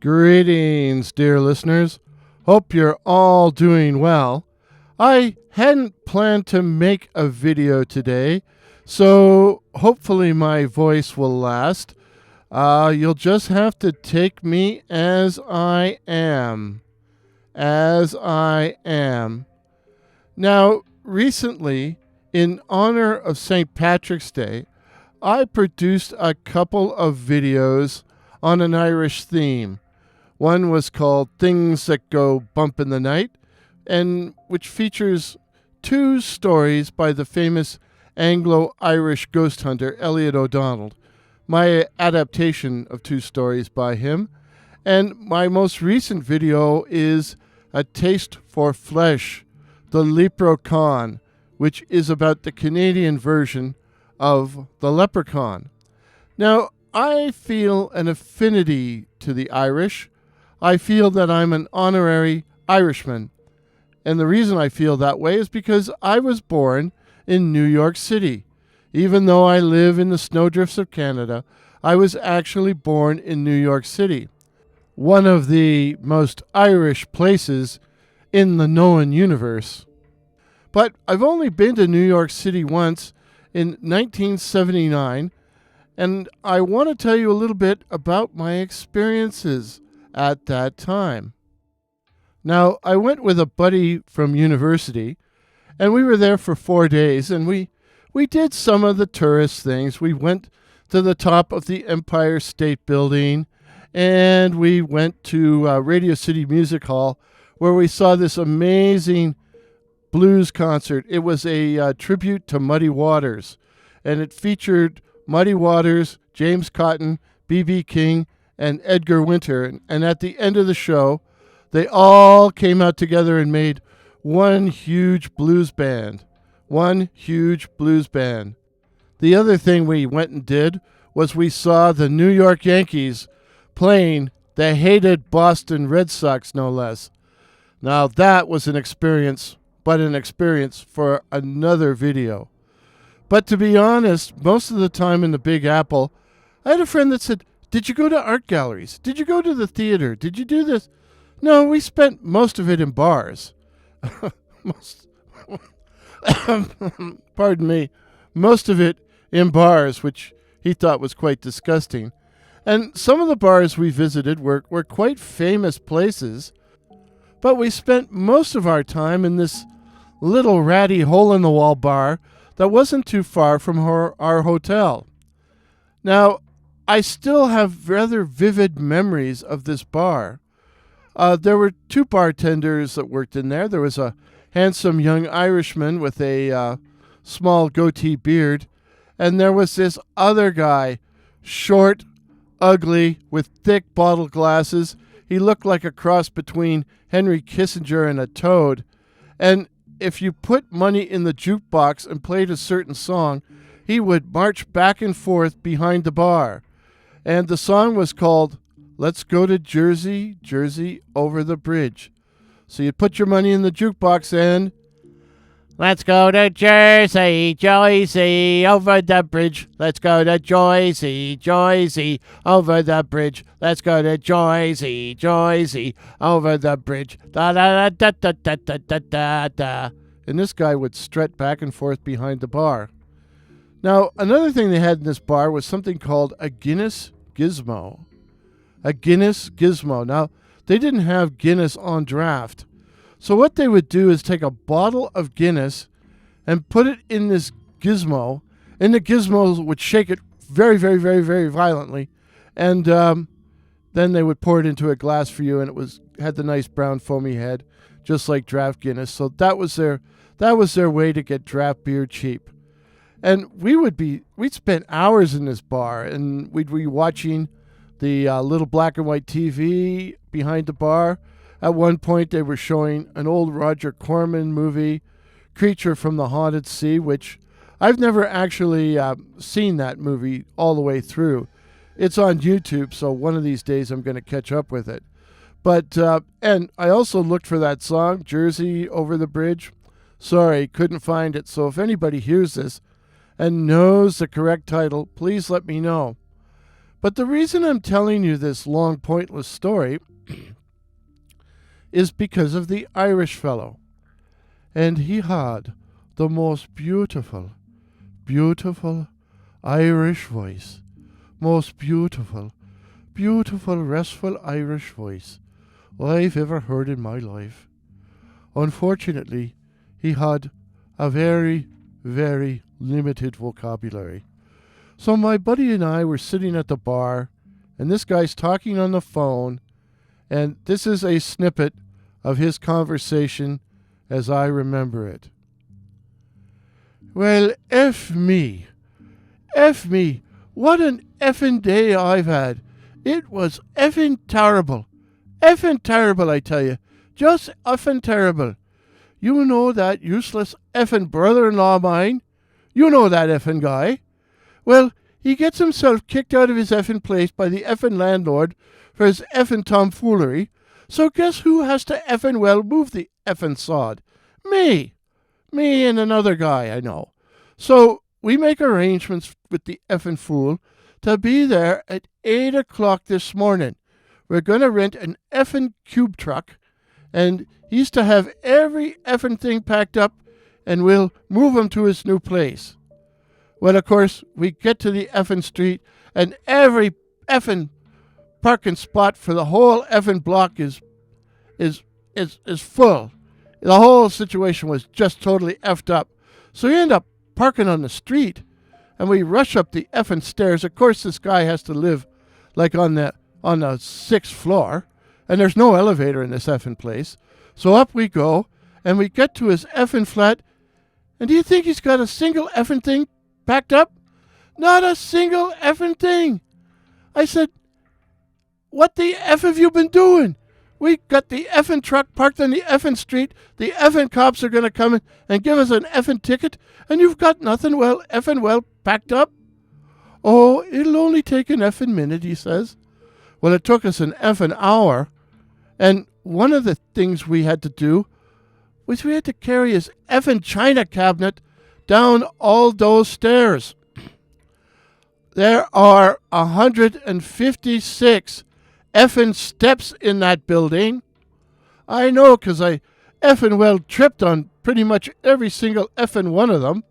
Greetings, dear listeners. Hope you're all doing well. I hadn't planned to make a video today, so hopefully my voice will last. You'll just have to take me as I am. As I am. Now, recently, in honor of St. Patrick's Day, I produced a couple of videos on an Irish theme. One was called Things That Go Bump in the Night, and which features two stories by the famous Anglo-Irish ghost hunter Elliott O'Donnell, my adaptation of two stories by him. And my most recent video is A Taste for Flesh, the Leprocaun, which is about the Canadian version of the Leprecaun. Now, I feel an affinity to the Irish. I feel that I'm an honorary Irishman. And the reason I feel that way is because I was born in New York City. Even though I live in the snowdrifts of Canada, I was actually born in New York City, one of the most Irish places in the known universe. But I've only been to New York City once in 1979, and I want to tell you a little bit about my experiences at that time. Now, I went with a buddy from university, and we were there for 4 days, and we did some of the tourist things. We went to the top of the Empire State Building, and we went to Radio City Music Hall, where we saw this amazing blues concert. It was a tribute to Muddy Waters, and it featured Muddy Waters, James Cotton, B.B. King, and Edgar Winter. And at the end of the show, they all came out together and made one huge blues band. One huge blues band. The other thing we went and did was we saw the New York Yankees playing the hated Boston Red Sox, no less. Now that was an experience, but an experience for another video. But to be honest, most of the time in the Big Apple, I had a friend that said, "Did you go to art galleries? Did you go to the theater? Did you do this?" No, we spent most of it in bars. Pardon me. Most of it in bars, which he thought was quite disgusting. And some of the bars we visited were quite famous places, but we spent most of our time in this little ratty hole-in-the-wall bar that wasn't too far from our hotel. Now, I still have rather vivid memories of this bar. There were two bartenders that worked in there. There was a handsome young Irishman with a small goatee beard, and there was this other guy, short, ugly, with thick bottle glasses. He looked like a cross between Henry Kissinger and a toad. And if you put money in the jukebox and played a certain song, he would march back and forth behind the bar. And the song was called "Let's Go to Jersey, Jersey Over the Bridge." So you put your money in the jukebox and "Let's go to Jersey, Jersey, over the bridge. Let's go to Jersey, Jersey, over the bridge. Let's go to Jersey, Jersey, over the bridge. Da da da da da da da da da." And this guy would strut back and forth behind the bar. Now, another thing they had in this bar was something called a Guinness Gizmo. A Guinness Gizmo. Now, they didn't have Guinness on draft. So what they would do is take a bottle of Guinness and put it in this gizmo, and the gizmo would shake it very, very, very, very violently, and then they would pour it into a glass for you, and it had the nice brown foamy head, just like draft Guinness. So that was their way to get draft beer cheap. And we'd spend hours in this bar, and we'd be watching the little black and white TV behind the bar. At one point, they were showing an old Roger Corman movie, Creature from the Haunted Sea, which I've never actually seen that movie all the way through. It's on YouTube, so one of these days I'm going to catch up with it. But and I also looked for that song, Jersey Over the Bridge. Sorry, couldn't find it. So if anybody hears this and knows the correct title, please let me know. But the reason I'm telling you this long, pointless story is because of the Irish fellow. And he had the most beautiful, beautiful Irish voice. Most beautiful, beautiful, restful Irish voice I've ever heard in my life. Unfortunately, he had a very, very limited vocabulary. So my buddy and I were sitting at the bar, and this guy's talking on the phone, and this is a snippet of his conversation as I remember it. Well, F me, what an effing day I've had. It was effing terrible, I tell you, just effing terrible. You know that useless effing brother-in-law of mine? You know that effing guy? Well, he gets himself kicked out of his effing place by the effing landlord for his effing tomfoolery. So guess who has to effing well move the effing sod? Me and another guy I know. So we make arrangements with the effing fool to be there at 8 o'clock this morning. We're going to rent an effing cube truck, and he's to have every effing thing packed up, and we'll move him to his new place. Well, of course, we get to the effing street, and every effing parking spot for the whole effing block is full. The whole situation was just totally effed up. So we end up parking on the street, and we rush up the effing stairs. Of course, this guy has to live like on the 6th floor, and there's no elevator in this effing place. So up we go, and we get to his effing flat, and do you think he's got a single effing thing packed up? Not a single effing thing. I said, what the F have you been doing? We got the effing truck parked on the effing street. The effing cops are going to come in and give us an effing ticket, and you've got nothing effing well packed up? Oh, it'll only take an effing minute, he says. Well, it took us an effing hour, and one of the things we had to do was we had to carry his effing china cabinet down all those stairs. There are 156 effing steps in that building. I know, 'cause I effing well tripped on pretty much every single effing one of them.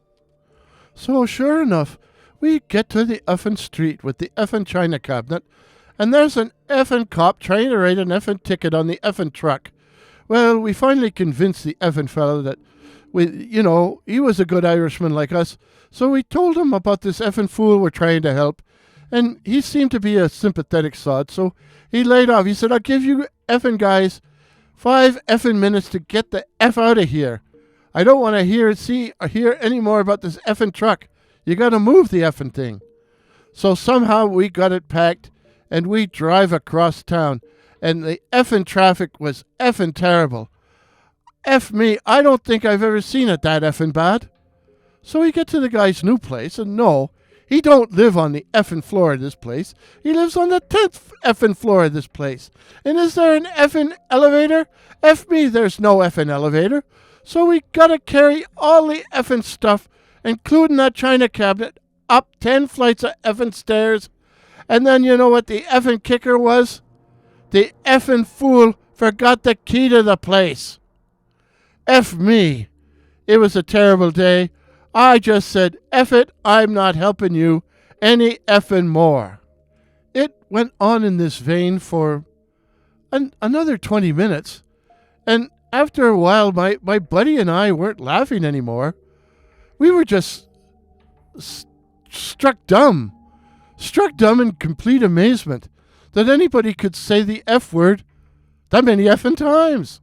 So sure enough, we get to the effing street with the effing china cabinet, and there's an effing cop trying to write an effing ticket on the effing truck. Well, we finally convinced the effing fellow that he was a good Irishman like us, so we told him about this effing fool we're trying to help, and he seemed to be a sympathetic sod, so he laid off. He said, I'll give you effing guys 5 effing minutes to get the F out of here. I don't want to hear any more about this effing truck. You got to move the effing thing. So somehow we got it packed, and we drive across town, and the effing traffic was effing terrible. F me, I don't think I've ever seen it that effing bad. So we get to the guy's new place, and no, he don't live on the effing floor of this place. He lives on the 10th effing floor of this place. And is there an effing elevator? F me, there's no effing elevator. So we gotta carry all the effing stuff, including that china cabinet, up 10 flights of effing stairs. And then you know what the effing kicker was? The effing fool forgot the key to the place. F me. It was a terrible day. I just said, F it, I'm not helping you any effing more. It went on in this vein for another 20 minutes. And after a while, my buddy and I weren't laughing anymore. We were just struck dumb in complete amazement that anybody could say the F word that many effing times.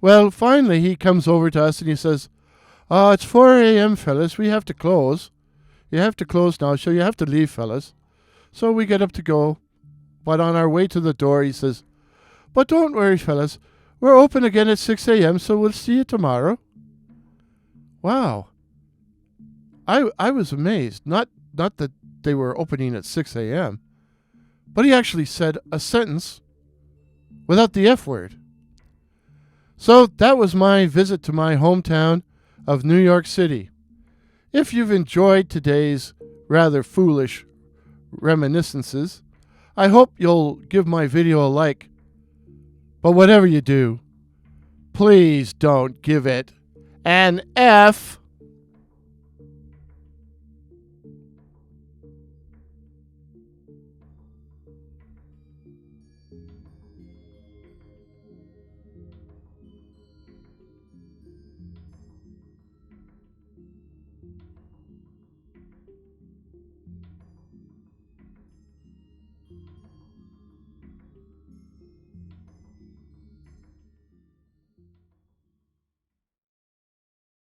Well, finally, he comes over to us and he says, it's 4 a.m., fellas. We have to close. You have to close now, so you have to leave, fellas. So we get up to go. But on our way to the door, he says, but don't worry, fellas. We're open again at 6 a.m., so we'll see you tomorrow. Wow. I was amazed. Not that they were opening at 6 a.m., but he actually said a sentence without the F word. So that was my visit to my hometown of New York City. If you've enjoyed today's rather foolish reminiscences. I hope you'll give my video a like. But whatever you do, please don't give it an F.